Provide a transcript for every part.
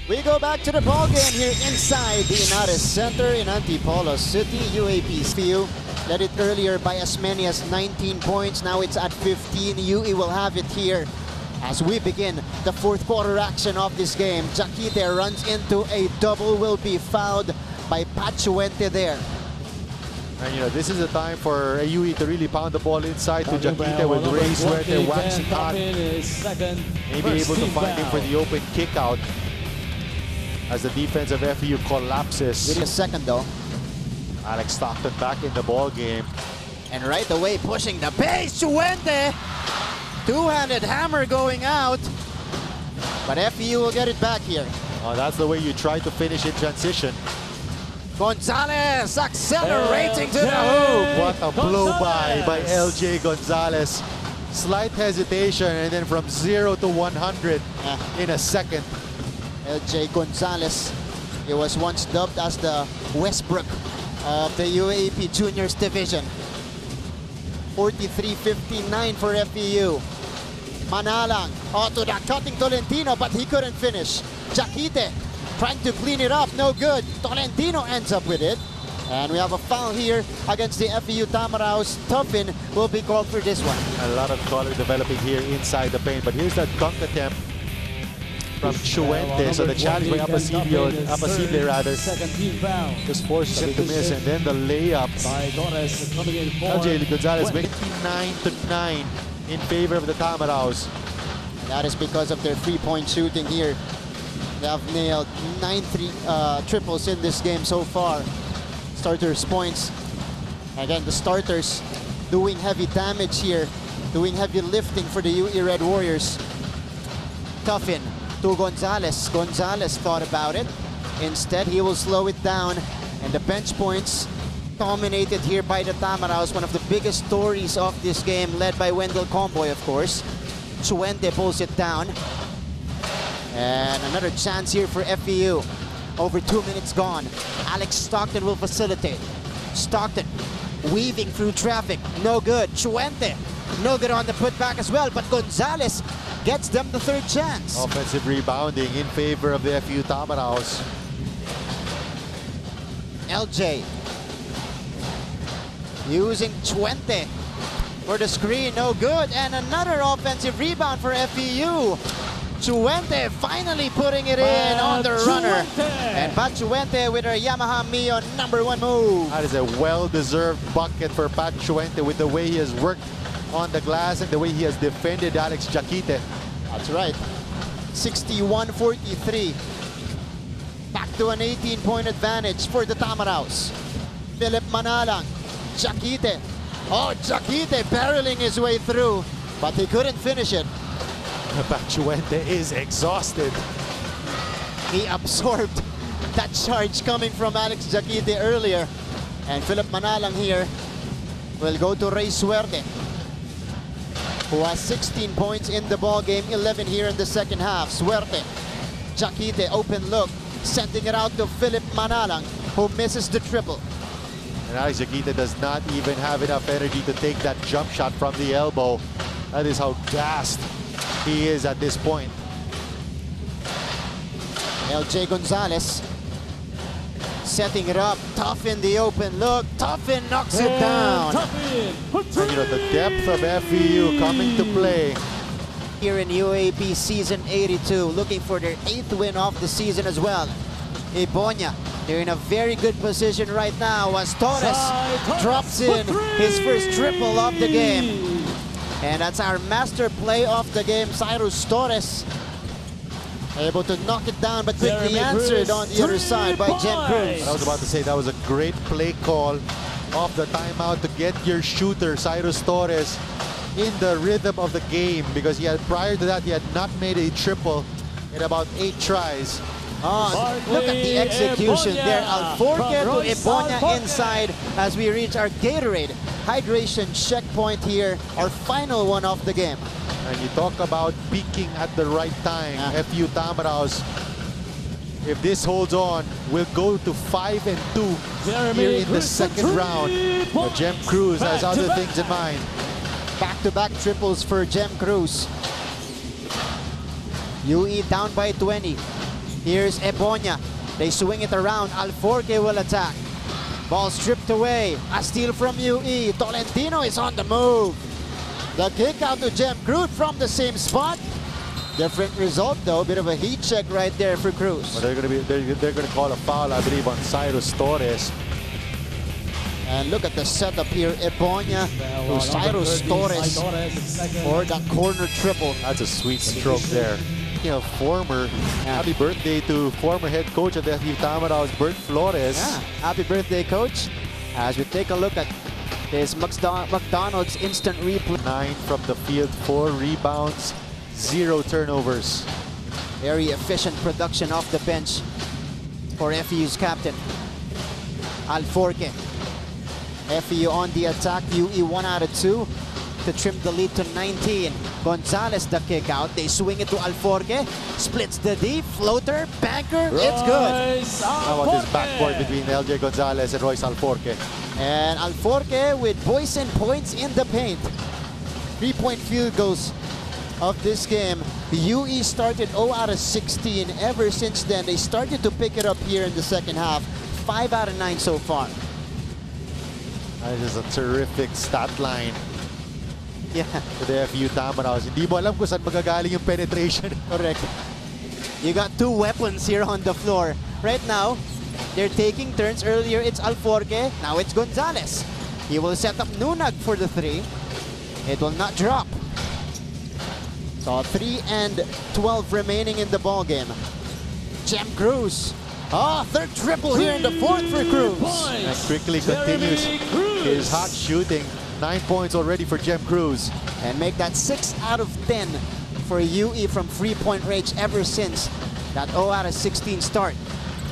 We go back to the ball game here inside the Inares Center in Antipolo City. UAP FEU led it earlier by as many as 19 points. Now it's at 15. UE will have it here as we begin the fourth quarter action of this game. Jaquite runs into a double, will be fouled by Pachuente there. And you know, this is a time for UE to really pound the ball inside to Jaquite with Ray Suerte waxing hot. Maybe able to find him for the open kick out as the defense of FEU collapses. Within a second though. Alex Stockton back in the ball game. And right away pushing the pace, Chuente! Two-handed hammer going out. But FEU will get it back here. Oh, that's the way you try to finish in transition. Gonzalez accelerating to the hoop. What a blow-by by LJ Gonzalez. Slight hesitation and then from 0 to 100 in a second. LJ Gonzalez, he was once dubbed as the Westbrook of the UAAP Juniors Division. 43-59 for FEU. Manalang, to the cutting Tolentino, but he couldn't finish. Jaquite trying to clean it up, no good. Tolentino ends up with it. And we have a foul here against the FEU Tamaraos. Tuffin will be called for this one. A lot of color developing here inside the paint, but here's that dunk attempt from Chuente. So the challenge by Apacible rather just forces him to miss, and then the layup. LJ Gonzalez making 9-9 in favor of the Tamaraos. That is because of their three-point shooting here. They have nailed 9 triples in this game so far. Starters points. Again, the starters doing heavy damage here, doing heavy lifting for the UE Red Warriors. Tuffin to Gonzalez. Gonzalez thought about it. Instead, he will slow it down. And the bench points dominated here by the Tamaraos. One of the biggest stories of this game, led by Wendell Comboy, of course. Chuente pulls it down. And another chance here for FEU. Over 2 minutes gone. Alex Stockton will facilitate. Stockton weaving through traffic. No good. Chuente, no good on the putback as well. But Gonzalez gets them the third chance. Offensive rebounding in favor of the FEU Tamaraos. LJ using Chuente for the screen. No good. And another offensive rebound for FEU. Chuente finally putting it in on the runner. And Pat Chuente with her Yamaha Mio #1 move. That is a well-deserved bucket for Pat Chuente with the way he has worked on the glass and the way he has defended Alex Jaquite. That's right. 61-43. Back to an 18-point advantage for the Tamaraos. Philip Manalang. Jaquite. Oh, Jaquite barreling his way through, but he couldn't finish it. Pachuente is exhausted. He absorbed that charge coming from Alex Jaquite earlier. And Philip Manalang here will go to Ray Suerte, who has 16 points in the ball game, 11 here in the second half. Suerte, Jaquite, open look, sending it out to Philip Manalang, who misses the triple. And Alex Jaquite does not even have enough energy to take that jump shot from the elbow. That is how gassed he is at this point. LJ Gonzalez setting it up. Tuffin the open look. Tuffin knocks it down. And you know, the depth of FEU coming to play. Here in UAAP season 82, looking for their 8th win of the season as well. Iboña, they're in a very good position right now as Torres drops in his first triple of the game. And that's our master play of the game, Cyrus Torres. Able to knock it down, but quickly answered on the other side by Jem Cruz. I was about to say that was a great play call off the timeout to get your shooter, Cyrus Torres, in the rhythm of the game, because prior to that, he had not made a triple in about 8 tries. Oh, look at the execution there. Alforque to Iboña inside as we reach our Gatorade hydration checkpoint here, our final one of the game. And you talk about peaking at the right time. FEU Tamaraos, if this holds on, we'll go to 5-2 here in the second round. But Jem Cruz has other things in mind. Back-to-back triples for Jem Cruz. UE down by 20. Here's Ebonia. They swing it around. Alforque will attack. Ball stripped away. A steal from UE. Tolentino is on the move. The kick out to Jem Cruz from the same spot. Different result though. Bit of a heat check right there for Cruz. Well, they're gonna call a foul, I believe, on Cyrus Torres. And look at the setup here. Ebonia to Cyrus Torres for that corner triple. That's a sweet stroke there. You know, happy birthday to former head coach of the FEU Tamaraos, Bert Flores. Yeah, happy birthday, coach. As we take a look at this McDonald's instant replay. 9 from the field, 4 rebounds, 0 turnovers. Very efficient production off the bench for FEU's captain, Alforque. FEU on the attack, UE 1 out of 2 to trim the lead to 19. Gonzalez the kick out, they swing it to Alforque, splits the D, floater, banker, it's good. How about this backcourt between LJ Gonzalez and Royce Alforque? And Alforque with Boysen points in the paint. 3-point field goals of this game. UE started 0 out of 16. Ever since then, they started to pick it up here in the second half. 5 out of 9 so far. That is a terrific stat line. Yeah. To the FEU Tamaraos. Hindi mo alam kung saan magagaling yung penetration. Correct. You got 2 weapons here on the floor. Right now, they're taking turns. Earlier, it's Alforque. Now it's Gonzalez. He will set up Nunag for the 3. It will not drop. So 3 and 12 remaining in the ball game. Jem Cruz. Oh, third triple here in the 4th for Cruz. And quickly continues his hot shooting. 9 points already for Jem Cruz. And make that 6 out of 10 for UE from 3-point range ever since that 0 out of 16 start.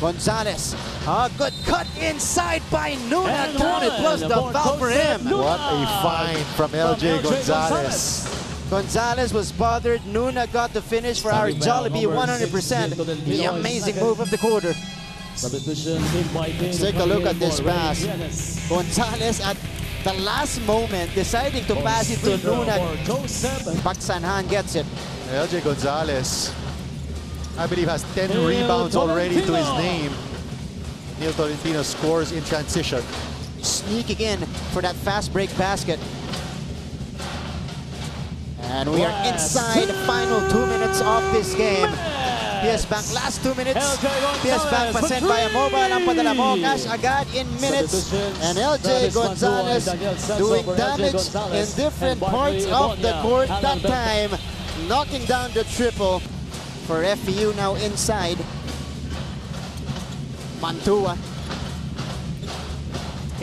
Gonzalez, a good cut inside by Nuna, counted plus the foul for him. What a find from LJ Gonzalez. Gonzalez was bothered. Nuna got the finish for our Jollibee 100%. The amazing move of the quarter. Let's take a look at this pass. Gonzalez at the last moment deciding to pass it to Nuna. Baksanhan gets it. LJ Gonzalez, I believe, has 10 rebounds already to his name. Neil Tolentino scores in transition. Sneaking in for that fast break basket. And we are inside the final 2 minutes of this game. PS Bank last 2 minutes. PS Bank pasent by a mobile. Ang padala mo, cash agad in minutes. And LJ Gonzalez doing damage in different parts of the court that time. Knocking down the triple for FEU now inside. Mantua.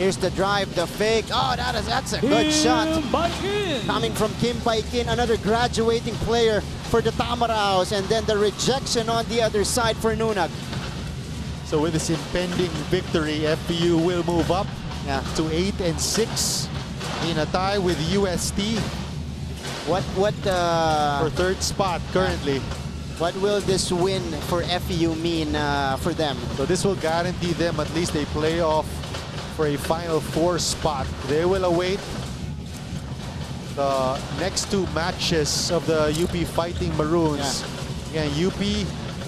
Here's the drive, the fake. Oh, that's a good shot. Coming from Kim Baikin, another graduating player for the Tamaraos. And then the rejection on the other side for Nunag. So with this impending victory, FEU will move up to 8 and 6 in a tie with UST. For third spot currently. What will this win for FEU mean for them? So this will guarantee them at least a playoff for a Final Four spot. They will await the next 2 matches of the UP Fighting Maroons. Again, UP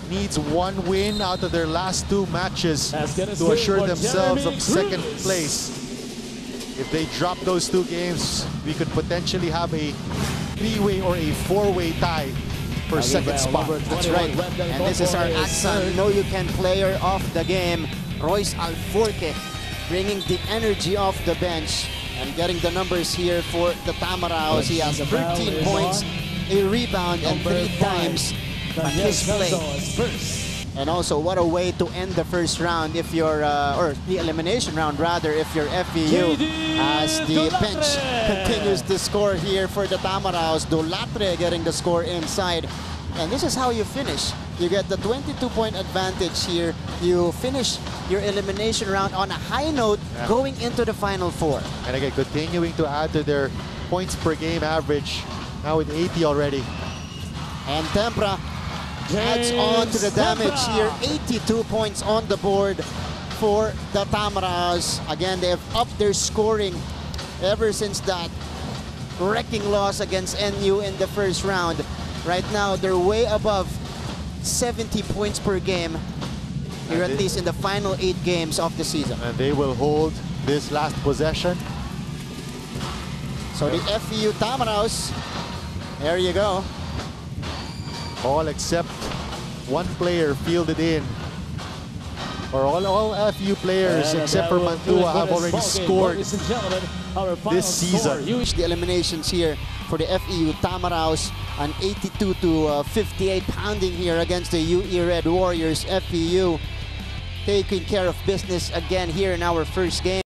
needs 1 win out of their last 2 matches to assure themselves of second place. If they drop those 2 games, we could potentially have a 3-way or a 4-way tie for second spot. That's right. And this is our Axon Know You Can player of the game, Royce Alforque, bringing the energy off the bench and getting the numbers here for the Tamaraos. He has 13 points, a rebound, and 3 times on his play. And also, what a way to end the first round if you're, or the elimination round rather, if you're FEU, as the bench continues to score here for the Tamaraos. Dolatre getting the score inside. And this is how you finish. You get the 22-point advantage here. You finish your elimination round on a high note going into the Final Four. And again, continuing to add to their points per game average, now with 80 already. And Tempra adds on to the damage here. 82 points on the board for the Tamaraos. Again, they have upped their scoring ever since that wrecking loss against NU in the first round. Right now, they're way above 70 points per game here, at least in the final 8 games of the season. And they will hold this last possession. So the FEU Tamaraws, there you go. All except one player fielded in. Or all FEU players except for Mantua have already scored this season. The eliminations here for the FEU Tamaraws, an 82-58 pounding here against the UE Red Warriors. FEU taking care of business again here in our first game.